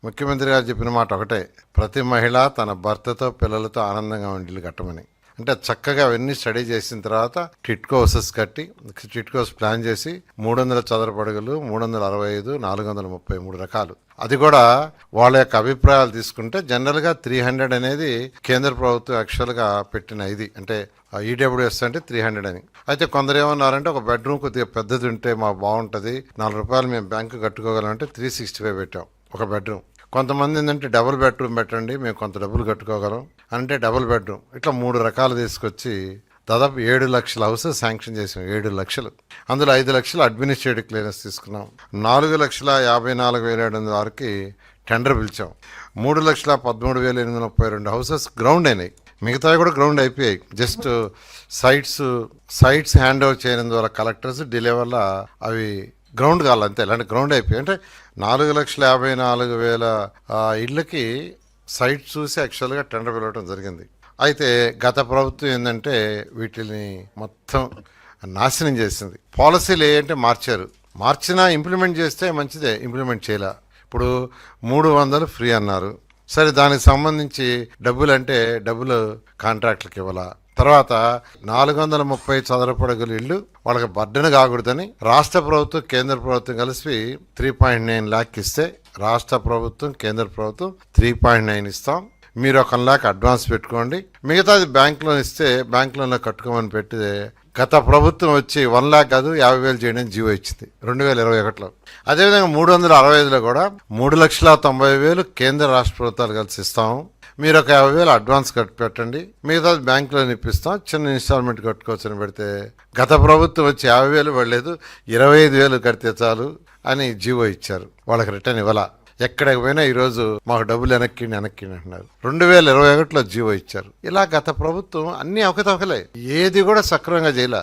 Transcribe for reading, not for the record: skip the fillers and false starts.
ముఖ్యమంత్రి గారు చెప్పిన మాట ఒకటే, ప్రతి మహిళ తన భర్తతో పిల్లలతో ఆనందంగా ఉండి కట్టమని. అంటే చక్కగా అవన్నీ స్టడీ చేసిన తర్వాత టిట్కో హౌసెస్ కట్టి, టిట్కోస్ ప్లాన్ చేసి 300 చదరపు అడుగులు, 365, 433 రకాలు. అది కూడా వాళ్ళ యొక్క అభిప్రాయాలు తీసుకుంటే జనరల్గా 300 అనేది కేంద్ర ప్రభుత్వం యాక్చువల్గా పెట్టిన ఇది, అంటే ఈడబ్ల్యూఎస్ అంటే 300 అని. అయితే కొందరు ఏమన్నారంటే ఒక బెడ్రూమ్ కొద్దిగా పెద్దది ఉంటే మాకు బాగుంటుంది, ₹4 మేము బ్యాంకు కట్టుకోగలంటే 365 పెట్టాం ఒక బెడ్రూమ్. కొంతమంది ఏంటంటే డబుల్ బెడ్రూమ్ పెట్టండి, మేము కొంత డబ్బులు కట్టుకోగలం అంటే డబుల్ బెడ్రూమ్. ఇట్లా 3 రకాలు తీసుకొచ్చి దాదాపు 7 లక్షల హౌసెస్ శాంక్షన్ చేసాం. 7 లక్షలు, అందులో 5 లక్షలు అడ్మినిస్ట్రేటివ్ క్లియరెన్స్ తీసుకున్నాం. 4,54,706కి టెండర్ పిలిచాం. 3,13,832 హౌసెస్ గ్రౌండ్ అయినాయి. మిగతావి కూడా గ్రౌండ్ అయిపోయాయి. జస్ట్ సైట్స్ హ్యాండ్ ఓవర్ చేయడం ద్వారా కలెక్టర్స్ డిలే వల్ల అవి గ్రౌండ్ కావాలి అంతే. ఇలాంటి గ్రౌండ్ అయిపోయాయి. అంటే 4,54,000 ఇళ్ళకి సైట్ చూసి యాక్చువల్గా టెండర్ పిలవడం జరిగింది. అయితే గత ప్రభుత్వం ఏంటంటే వీటిని మొత్తం నాశనం చేసింది. పాలసీలు ఏంటంటే మార్చినా ఇంప్లిమెంట్ చేస్తే మంచిదే, ఇంప్లిమెంట్ చేయలే. ఇప్పుడు 300 ఫ్రీ అన్నారు. సరే, దానికి సంబంధించి డబ్బులు కాంట్రాక్టులకు ఇవ్వాల. తర్వాత 430 చదరపు అడుగుల ఇళ్ళు వాళ్ళకి బర్డెన్ కాకూడదని రాష్ట్ర ప్రభుత్వం కేంద్ర ప్రభుత్వం కలిసి 3.9 లాక్ ఇస్తే, రాష్ట్ర ప్రభుత్వం కేంద్ర ప్రభుత్వం 3.9 ఇస్తాం, మీరు 1 లాక్ అడ్వాన్స్ పెట్టుకోండి, మిగతాది బ్యాంక్ లోన్ ఇస్తే బ్యాంక్ లోన్లో కట్టుకోమని పెట్టి గత ప్రభుత్వం వచ్చి 1 లాక్ కాదు 50,000 చేయడానికి జీవో ఇచ్చింది 2021లో. అదేవిధంగా 365లో కూడా 3,90,000 కేంద్ర రాష్ట్ర ప్రభుత్వాలు కలిసి ఇస్తాము, మీరు ఒక 50,000 అడ్వాన్స్ పెట్టండి, మిగతాది బ్యాంక్ లోన్ ఇప్పిస్తాం, చిన్న ఇన్స్టాల్మెంట్ కట్టుకోవచ్చు అని పెడితే గత ప్రభుత్వం వచ్చి 50,000 పడలేదు, 25,000 కడితే చాలు అని జీవో ఇచ్చారు. వాళ్ళకి రిటర్న్ ఇవ్వాల. ఎక్కడికి పోయినా ఈరోజు మాకు డబ్బులు వెనక్కి అంటున్నారు. 2021లో జీవో ఇచ్చారు. ఇలా గత ప్రభుత్వం అన్ని అవకతవకలే, ఏది కూడా సక్రమంగా చేయలే.